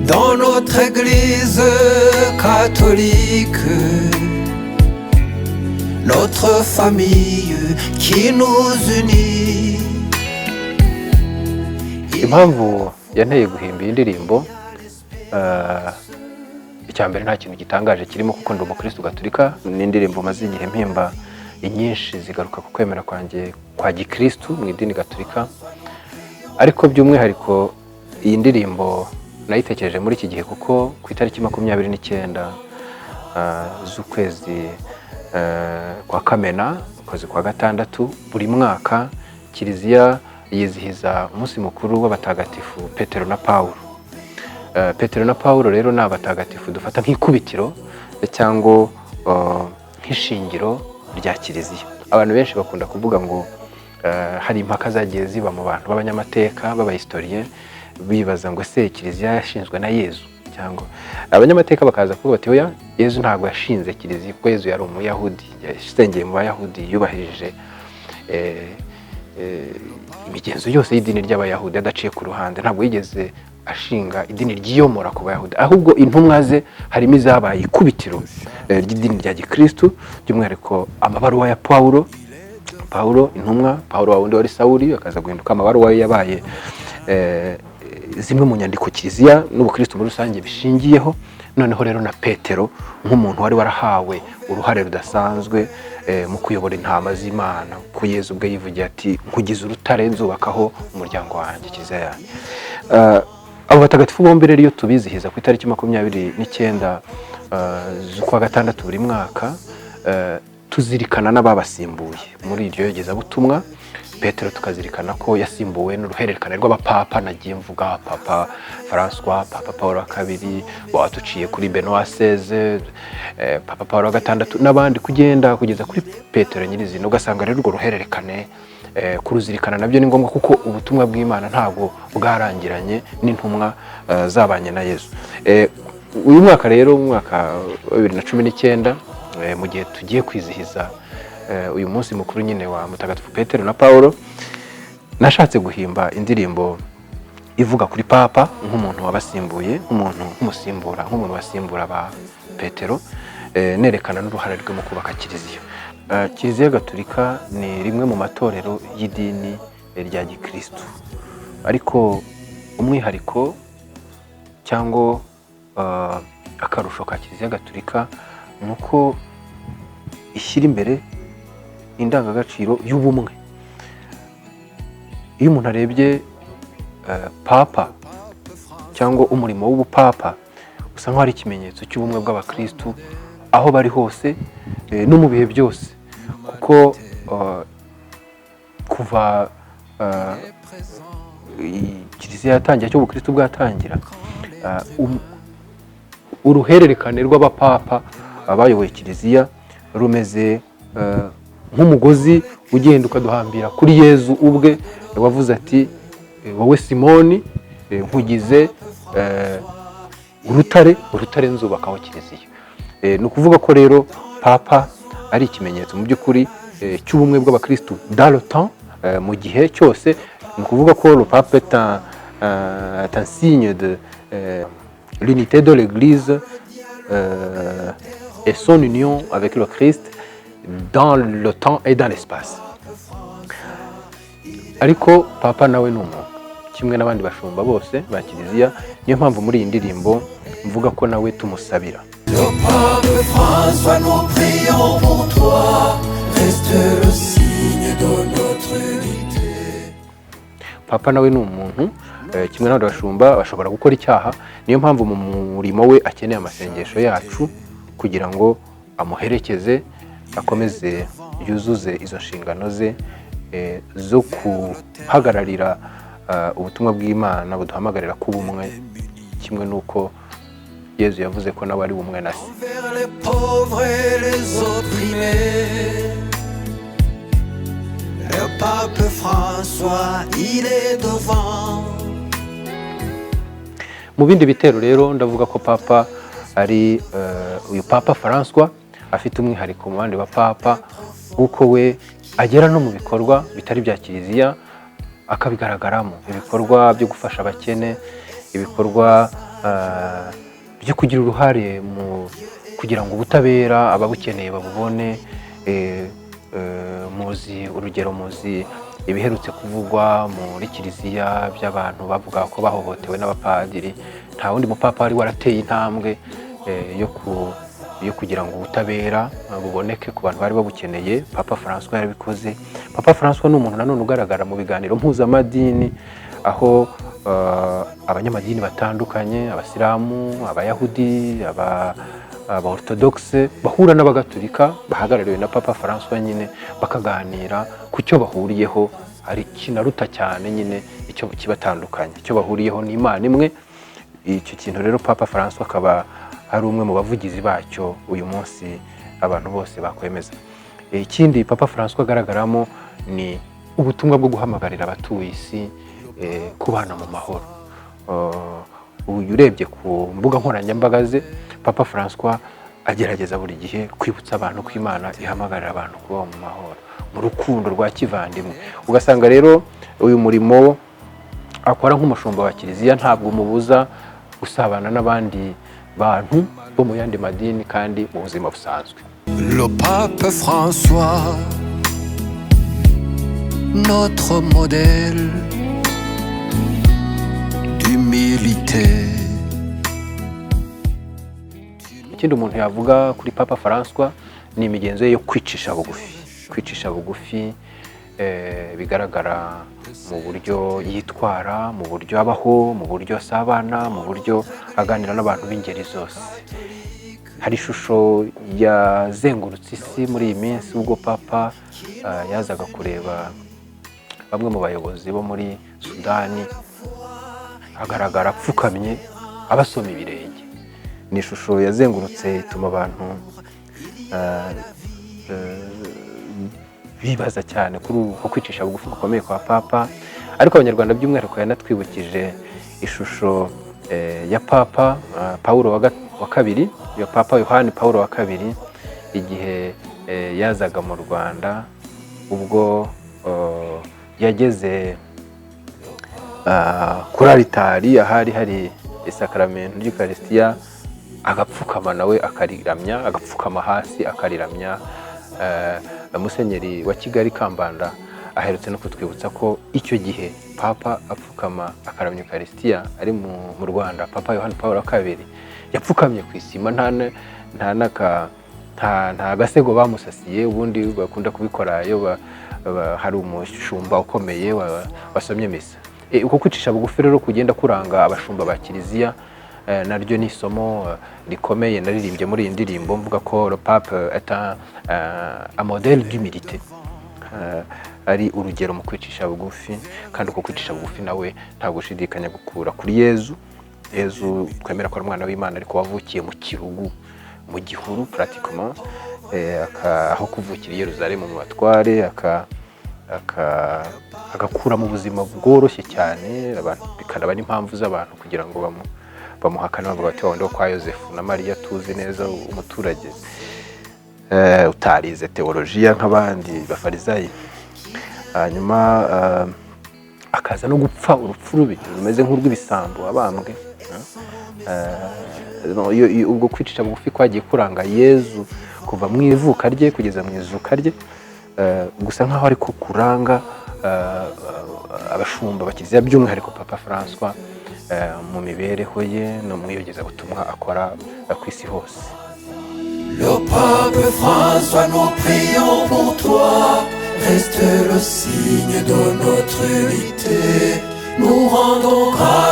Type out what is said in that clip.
dans notre église catholique, notre famille qui nous unit. Impamvu yanteye guhimba iyi ndirimbo icyambere nta kintu gitangaje kirimo kuko ndi umukristo gatolika, n'indirimbo maze igihe mpimba inyinshi zigaruka ku kwemera kwanjye kwa gikristo mu idini gatolika. Ariko by'umwihariko iyi ndirimbo nayitekereje muri iki gihe kuko ku itariki 29 z'ukwezi kwa Kamena, ukwezi kwa gatandatu, buri mwaka Kiliziya yizihiza umunsi mukuru w'abatagatifu Petero na Paulo. Petero na Paulo rero ni abatagatifu dufata nk'ikubitiro cyangwa nk'ishingiro rya Kiliziya. Abantu benshi bakunda kuvuga ngo hari impaka zagiye ziba mu bantu b'abanyamateka b'abahistorien bibaza ngo se Kiliziya yashinzwe na Yezu, cyangwa abanyamateka bakaza kuvuga bati oya, Yezu ntabwo yashinze Kiliziya kuko Yezu yari umuyahudi, yasengeye mu bayahudi, yubahirije imigenzo yose y'idini ry'abayahudi adaciye ku ruhande. Ntabwo yigeze ashinga idini ryiyomora ku bayahudi, ahubwo intumwa ze harimo izabaye ikubitiro ry'idini rya gikristo, by'umwihariko amabaruwa ya Paulo intumwa. Paulo wundi wari Sawuli akaza guhinduka amabaruwa yabaye zimwe mu nyandiko Kiliziya n'ubukristo muri rusange bishingiyeho. Noneho rero na Petero nk'umuntu wari warahawe uruhare rudasanzwe mu kuyobora intama z'Imana, ku Yezu ubwe yivugiye ati nkugize urutare nzubakaho umuryango wanjye, Kiliziya yanjye. Abo batagatifu bombi rero iyo tubizihiza ku itariki 29 z'ukwa gatandatu buri mwaka, tuzirikana n'ababasimbuye muri iryo yogezabutumwa. Petero tukazirikana ko yasimbuwe n'uruhererekane rw'abapapa, nagiye mvuga Papa François, Papa Paul wa kabiri, watuciye kuri Benoît XVI, Papa Paul wa gatandatu n'abandi kugenda kugeza kuri Petero nyirizina. Ugasanga rero urwo ruhererekane kuruzirikana nabyo ni ngombwa kuko ubutumwa bw'Imana ntabwo bwarangiranye n'intumwa zabanye na Yesu. Uyu mwaka rero, umwaka wa 2019, mu gihe tugiye kwizihiza uyu munsi mukuru nyine wa mutagatifu Petero na Paulo, nashatse guhimba indirimbo ivuga kuri Papa nk'umuntu wabasimbuye, nk'umuntu wasimbura ba Petero, nerekana n'uruhare rwe mu kubaka Kiliziya. Kiliziya Gatolika ni rimwe mu matorero y'idini rya gikristo, ariko umwihariko cyangwa akarusho ka Kiliziya Gatolika nuko ishyira imbere indangagaciro y'ubumwe. Iyo umuntu arebye Papa cyangwa umurimo w'ubupapa, usa nk'aho ari ikimenyetso cy'ubumwe bw'abakristo aho bari hose no mu bihe byose, kuko kuva Kiliziya yatangira, cyo ubukristo bwatangira, uruhererekane rw'abapapa abayoboye Kiliziya rumeze nk'umugozi ugenda ukaduhambira kuri Yezu ubwe wavuze ati wowe Simoni nkugize urutare nzubakaho Kiliziya. Ni ukuvuga ko rero Papa ari ikimenyetso mu by'ukuri cy'ubumwe bw'abakristo dans le temps, mu gihe cyose. Ni ukuvuga ko le Pape est un signe de l'unité de l'Église et son union avec le Christ dans le temps et dans l'espace. Ariko Papa nawe ni umuntu kimwe n'abandi bashumba bose ba Kiliziya, niyo mpamvu muri iyi ndirimbo mvuga ko nawe tumusabira. Le Pape François, nous prions pour toi, reste le signe de notre unité. Papa nawe ni umuntu kimwe n'abandi bashumba, bashobora gukora icyaha, niyo mpamvu mu murimo we akeneye amasengesho yacu kugira ngo amuherekeze, akomeze yuzuze izo nshingano ze zo kuhagararira ubutumwa bw'Imana buduhamagarira kuba umwe, kimwe n'uko Yezu yavuze ko nawe ari umwe na se. Le Pape François, il est devant. Mu bindi bitero rero ndavuga ko Papa ari uyu Papa François afite umwihariko mu bandi ba Papa, uko we agera no mu bikorwa bitari bya Kiliziya akabigaragaramo, ibikorwa byo gufasha abakene, ibikorwa byo kugira uruhare mu kugira ngo ubutabera ababukeneye babubone. Muzi urugero, muzi ibiherutse kuvugwa muri kiliziya by'abantu bavuga ko bahohotewe n'abapadiri. Nta wundi mupapa wari warateye intambwe yo kugira ngo ubutabera buboneke ku bantu bari babukeneye. Papa François yarabikoze. Papa François ni umuntu nanone ugaragara mu biganiro mpuzamadini, aho abanyamadini batandukanye, abasilamu, abayahudi, aba-orthodoxe bahura n'abagatulika bahagarariwe na Papa François nyine bakaganira ku cyo bahuriyeho. Ari kinaruta cyane nyine icyo kibatandukanye, icyo bahuriyeho ni Imana imwe. Icyo kintu rero Papa François akaba ari umwe mu bavugizi bacyo uyu munsi abantu bose bakwemeza. Ikindi Papa François agaragaramo ni ubutumwa bwo guhamagarira abatuye isi kubana mu mahoro. Uyu urebye ku mbuga nkoranyambaga ze, Papa François agerageza buri gihe kwibutsa abantu ko Imana ihamagarira abantu kuba mu mahoro, mu rukundo rwa kivandimwe. Ugasanga rero uyu murimo akora nk'umushumba wa kiliziya ntabwo umubuza gusabana n'abandi bantu bo mu yandi madini kandi mu buzima busanzwe. Le Pape François, notre modèle d'humilité. Ikindi umuntu yavuga kuri Papa François ni imigenzo ye yo kwicisha bugufi, bigaragara mu buryo yitwara, mu buryo abaho, mu buryo asabana, mu buryo aganira n'abantu b'ingeri zose. Hari ishusho yazengurutse isi muri iyi minsi ubwo Papa yazaga kureba bamwe mu bayobozi bo muri Sudani, agaragara apfukamye abasoma ibirenge. Ni ishusho yazengurutse ituma abantu bibaza cyane kuri uko kwicisha bugufi gukomeye kwa Papa. Ariko abanyarwanda by'umwihariko yanatwibukije ishusho ya Papa Paulo wa kabiri, ya Papa Yohani Paulo wa kabiri, igihe yazaga mu Rwanda, ubwo yageze kuri alitari ahari hari isakaramentu ry'Eucharistia, agapfukama nawe akariramya, agapfukama hasi akariramya. Musenyeri wa Kigali Kambanda aherutse no kutwibutsa ko icyo gihe Papa apfukama akaramya Eucharistia ari mu Rwanda, Papa Yohani Paulo wa kabiri yapfukamye ku isima, nta gasego bamusasiye. Ubundi bakunda kubikora iyo hari umushumba ukomeye wasomye misa. Uko kwicisha bugufi rero kugenda kuranga abashumba ba kiliziya, naryo ni isomo rikomeye naririmbye muri iyi ndirimbo mvuga ko le pape est un modèle d'humilité, ari urugero mu kwicisha bugufi. Kandi uko kwicisha bugufi nawe nta gushidikanya gukura kuri Yezu twemera ko ari umwana w'Imana ariko wavukiye mu kirugu, mu gihuru pratiquement, aho kuvukira i Yerusalemu mu batware, agakura mu buzima bworoshye cyane. Abantu bikanaba n'impamvu z'abantu kugira ngo bamuhakana bavuga bati wawundi wo kwa Yosefu na Mariya tuzi neza, umuturage utarize teolojiya nk'abandi bafarizayi. Hanyuma akaza no gupfa urupfu rubi rumeze nk'urw'ibisambo abambwe. Ubwo kwicisha bugufi kwagiye kuranga Yezu kuva mu ivuka rye kugeza mu izuka rye, gusa nk'aho ariko kuranga abashumba ba kiliziya by'umwihariko Papa François mu mibereho ye no mu iyogezabutumwa akora ku isi hose. Le Pape François, nous prions pour toi, reste le signe de notre unité. Nous rendons grâce